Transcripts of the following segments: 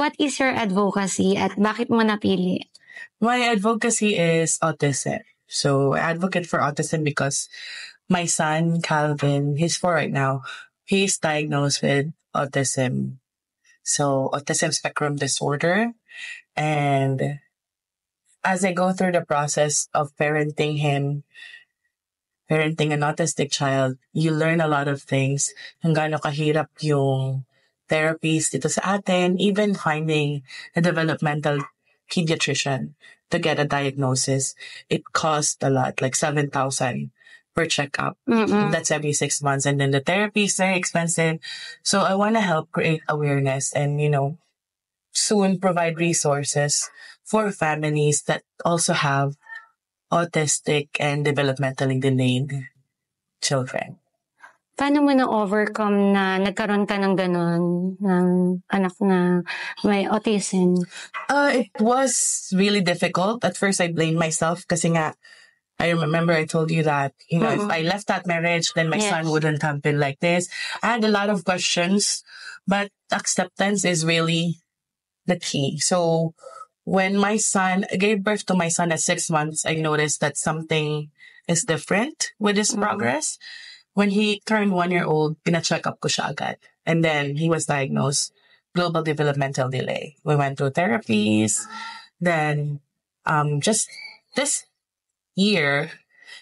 what is your advocacy at bakit mo napili? My advocacy is autism. So I advocate for autism because my son, Calvin, he's 4 right now. He's diagnosed with autism. So autism spectrum disorder. And as I go through the process of parenting him, parenting an autistic child, you learn a lot of things. Kung gaano kahirap yung therapies dito sa atin, even finding a developmental pediatrician to get a diagnosis. It costs a lot, like 7,000 per checkup. That's every 6 months. And then the therapy is very expensive. So I want to help create awareness and, soon provide resources for families that also have autistic and developmentally delayed children. Paano mo na-overcome na nagkaroon ka ng ganon, ng anak na may autism? It was really difficult. At first, I blamed myself kasi nga, I remember I told you that, if I left that marriage, then my son wouldn't have been like this. I had a lot of questions, but acceptance is really the key. So when I gave birth to my son at 6 months, I noticed that something is different with his progress. When he turned 1 year old, pina-check up ko siya agad. And then he was diagnosed global developmental delay. We went through therapies. Then just this year,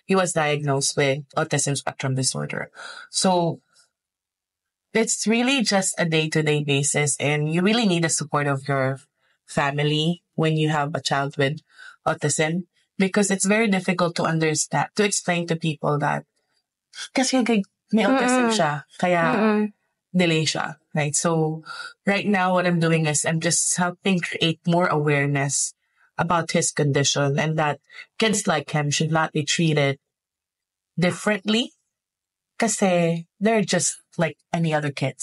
he was diagnosed with autism spectrum disorder. So it's really just a day-to-day basis, and you really need the support of your family when you have a child with autism, because it's very difficult to understand, to explain to people that kasi may autism siya, kaya delay siya, right? So right now what I'm doing is I'm just helping create more awareness about his condition, and that kids like him should not be treated differently kasi they're just like any other kids.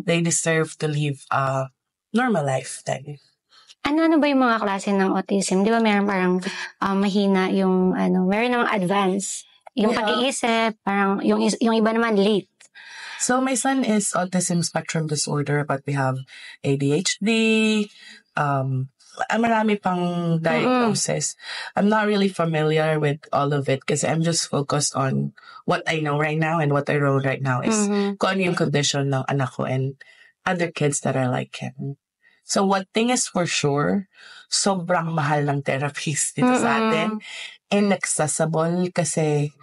They deserve to live a normal life then. Ano ba yung mga klase ng autism? Di ba meron parang mahina yung meron namang advance. Yung pag-iisip, parang yung iba naman late. So my son is autism spectrum disorder, but we have ADHD, marami pang diagnosis. I'm not really familiar with all of it because I'm just focused on what I know right now, and what I know right now is kung ano yung condition ng anak ko and other kids that are like him. So one thing is for sure, sobrang mahal ng therapies dito sa atin. Inaccessible kasi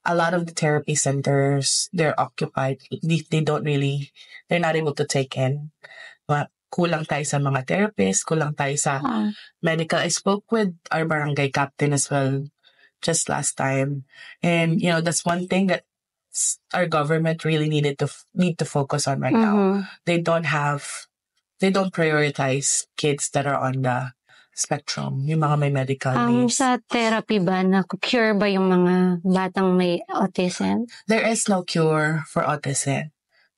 a lot of the therapy centers, they're occupied. They're not able to take in. Kulang tayo sa mga therapists, kulang tayo sa medical. I spoke with our barangay captain as well just last time. And, that's one thing that our government really need to focus on right now. They don't prioritize kids that are on the spectrum, yung mga may medical needs. Sa therapy ba, na-cure ba yung mga batang may autism? There is no cure for autism.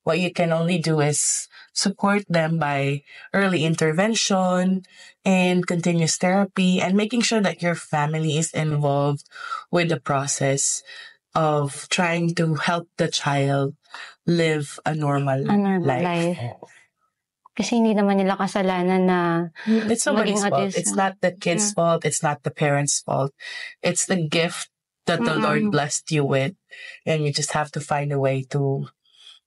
What you can only do is support them by early intervention and continuous therapy, and making sure that your family is involved with the process of trying to help the child live a normal life. Kasi hindi naman nila kasalanan na it's somebody's fault. It's not the kid's fault. It's not the parents' fault. It's the gift that the Lord blessed you with. And you just have to find a way to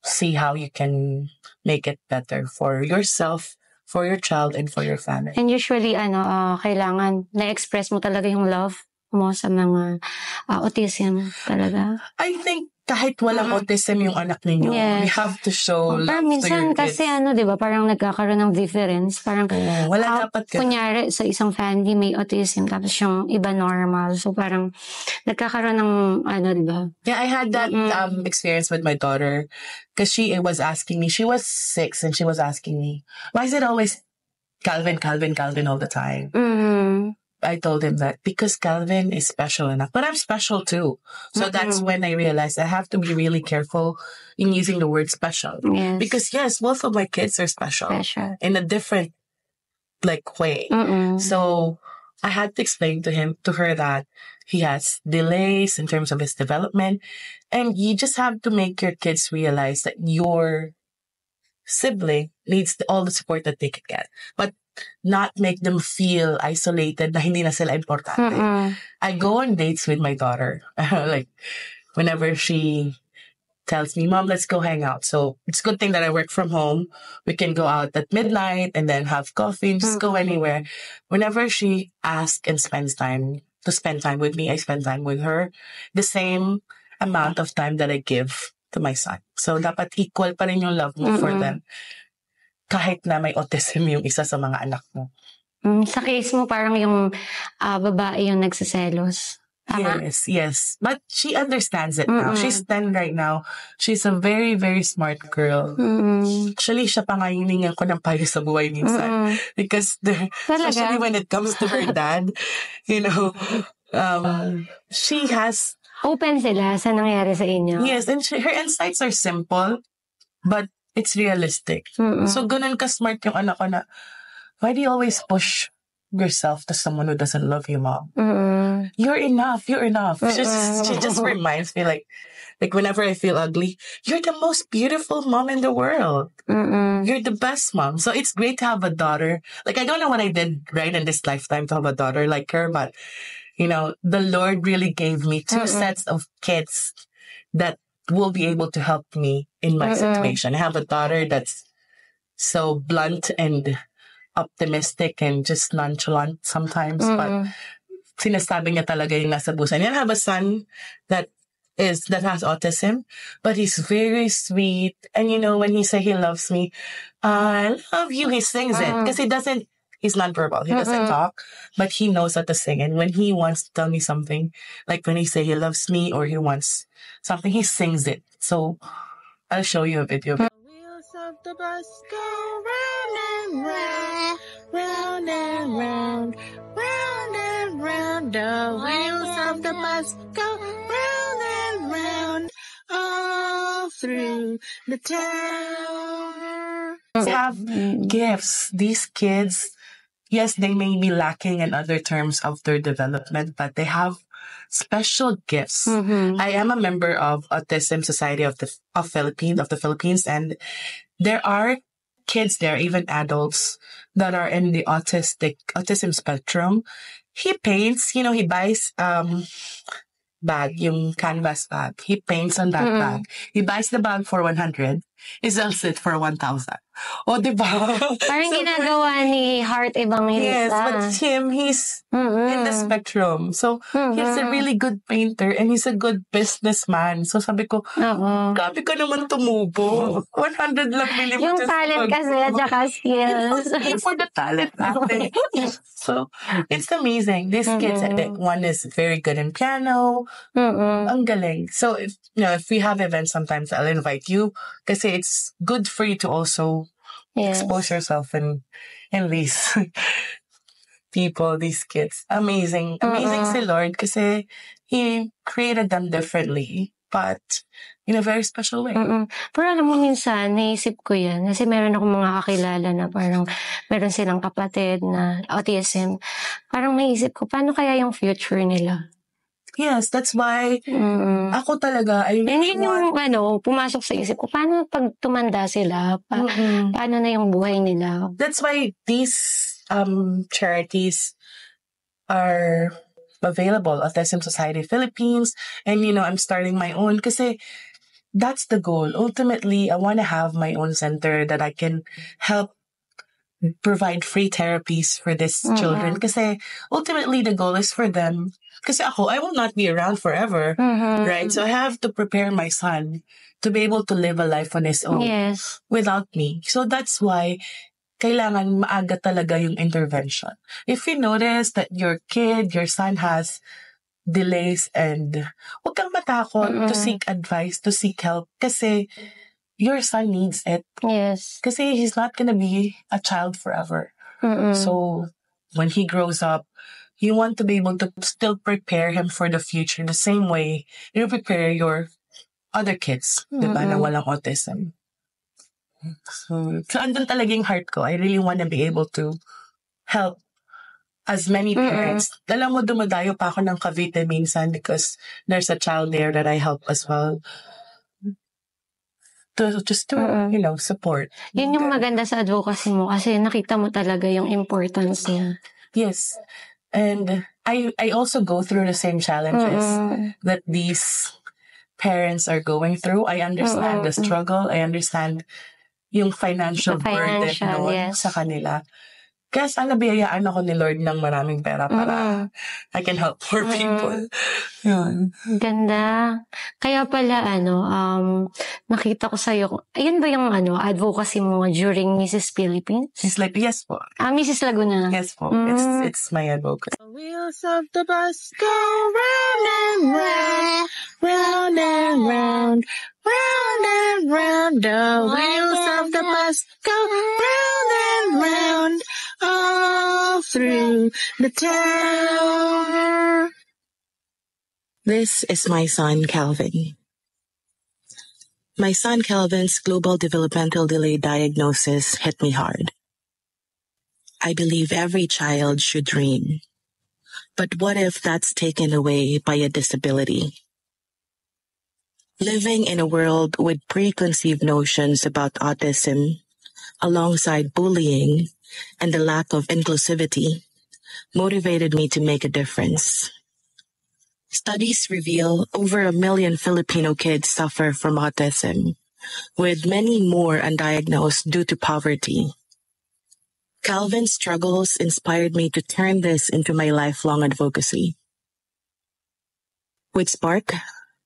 see how you can make it better for yourself, for your child, and for your family. And usually, kailangan na-express mo talaga yung love mo sa mga autism talaga. I think kahit walang autism yung anak ninyo, you have to show love to your kids. Minsan kasi di ba, parang nagkakaroon ng difference. Parang, wala dapat kunyari, sa isang family may autism, tapos yung iba normal. So parang, nagkakaroon ng, di ba? Yeah, I had that experience with my daughter. Because she was asking me, she was 6, and she was asking me, why is it always Calvin, Calvin, Calvin all the time? I told him that because Calvin is special enough, but I'm special too. So that's when I realized I have to be really careful in using the word special. Yes. Because yes, both of my kids are special. In a different way. So I had to explain to her that he has delays in terms of his development, and you just have to make your kids realize that you're sibling needs all the support that they can get. But not make them feel isolated na hindi na sila importante. I go on dates with my daughter. Like, whenever she tells me, Mom, let's go hang out. So it's a good thing that I work from home. We can go out at midnight and then have coffee and just go anywhere. Whenever she asks and spends time to spend time with me, I spend time with her. The same amount of time that I give to my son. So dapat equal pa rin yung love mo for them. Kahit na may autism yung isa sa mga anak mo. Sa case mo, parang yung babae yung nagsiselos. Yes. But she understands it now. She's 10 right now. She's a very, very smart girl. Actually, siya pa nga hiningan ko ng payo sa buhay minsan. Because especially when it comes to her dad, you know, she has... Open sila sa nangyari sa inyo. Yes, and her insights are simple, but it's realistic. So, ganun ka-smart yung anak ko na, why do you always push yourself to someone who doesn't love you, Mom? You're enough. She just reminds me, like whenever I feel ugly, you're the most beautiful mom in the world. You're the best mom. So it's great to have a daughter. Like, I don't know what I did right in this lifetime to have a daughter like her, but, you know, the Lord really gave me two sets of kids that will be able to help me in my situation. I have a daughter that's so blunt and optimistic and just nonchalant sometimes, but sinasabi niya talaga yung nasa busan. I have a son that has autism, but he's very sweet. And you know, when he says he loves me, I love you, he sings it. Because he's non-verbal. He doesn't talk, but he knows how to sing. And when he wants to tell me something, like when he say he loves me or he wants something, he sings it. So I'll show you a video. The wheels of the bus go round and round, round and round, round and round. The wheels of the bus go round and round, all through the town. Have gifts. These kids, yes, they may be lacking in other terms of their development, but they have special gifts. I am a member of Autism Society of the Philippines, and there are kids there, even adults, that are in the autism spectrum. He paints, you know, he buys bag, yung canvas bag. He paints on that bag. He buys the bag for 100. He sells it for 1,000. O, diba? Parang ginagawa ni Heart Evangelista. Yes, but he's in the spectrum. So, he's a really good painter and he's a good businessman. So, sabi ko, grabe ka naman tumubo. 100 lang bili mo. Yung talent kasi at saka skills. For the talent natin. So, it's amazing. These kids, I think, one is very good in piano. Ang galing. So, if we have events, sometimes I'll invite you kasi it's good for you to also expose yourself in these people, these kids. Amazing. Amazing si Lord kasi He created them differently, but in a very special way. Pero alam mo, minsan, naisip ko yan. Kasi meron akong mga kakilala na parang meron silang kapatid na autism. Parang naisip ko, paano kaya yung future nila? Yes, that's why ako talaga, I really yung pumasok sa isip ko, paano pag tumanda sila? Paano na yung buhay nila? That's why these charities are available. Autism Society Philippines, and you know, I'm starting my own kasi that's the goal. Ultimately, I want to have my own center that I can help provide free therapies for these children. Kasi ultimately, the goal is for them. Kasi I will not be around forever, right? So I have to prepare my son to be able to live a life on his own without me. So that's why kailangan maaga talaga yung intervention. If you notice that your son has delays, and huwag kang matakot to seek advice, to seek help, kasi your son needs it. Yes. Kasi he's not gonna be a child forever. So when he grows up, you want to be able to still prepare him for the future the same way you prepare your other kids, diba, na walang autism. So andun talaga yung heart ko. I really want to be able to help as many parents. Alam mo, dumadayo pa ako ng Cavite minsan because there's a child there that I help as well. support. Yun yung maganda sa advocacy mo kasi nakita mo talaga yung importance niya. Yes. And I also go through the same challenges that these parents are going through. I understand the struggle. I understand yung financial burden noon sa kanila. Kaya sana biyayaan ako ni Lord ng maraming pera para I can help more people. Yun. Ganda. Kaya pala, nakita ko sa'yo, ayun ba yung advocacy mo during Mrs. Philippines? Yes po. Mrs. Laguna. Yes po. It's my advocacy. The wheels of the bus go round and round, round and round, round and round. The wheels of the bus go round and round, all through the town. This is my son, Calvin. My son Calvin's global developmental delay diagnosis hit me hard. I believe every child should dream. But what if that's taken away by a disability? Living in a world with preconceived notions about autism, alongside bullying and the lack of inclusivity, motivated me to make a difference. Studies reveal over 1 million Filipino kids suffer from autism, with many more undiagnosed due to poverty. Calvin's struggles inspired me to turn this into my lifelong advocacy. With Spark,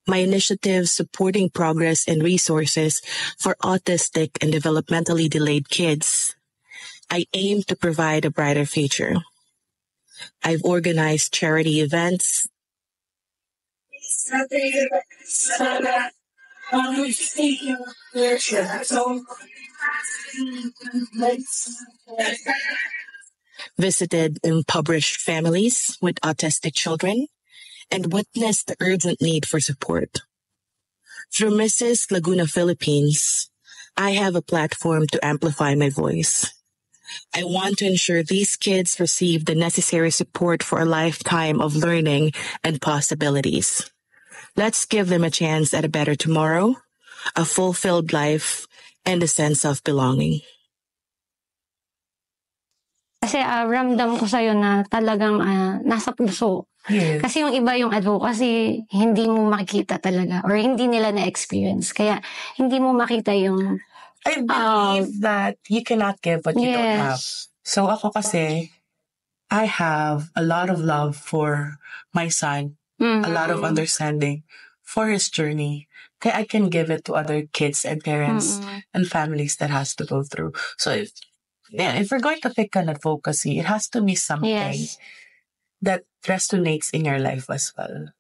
my initiative supporting progress and resources for autistic and developmentally delayed kids, I aim to provide a brighter future. I've organized charity events, visited impoverished families with autistic children, and witnessed the urgent need for support. Through Mrs. Laguna Philippines, I have a platform to amplify my voice. I want to ensure these kids receive the necessary support for a lifetime of learning and possibilities. Let's give them a chance at a better tomorrow, a fulfilled life, and a sense of belonging. Kasi ramdam ko sa'yo na talagang nasa puso. Yes. Kasi yung iba yung advocacy, hindi mo makikita talaga or hindi nila na-experience. Kaya hindi mo makita yung... I believe that you cannot give what you don't have. So ako kasi, I have a lot of love for my son, a lot of understanding for his journey. Kaya I can give it to other kids and parents and families that has to go through. So if we're going to pick an advocacy, it has to be something that resonates in your life as well.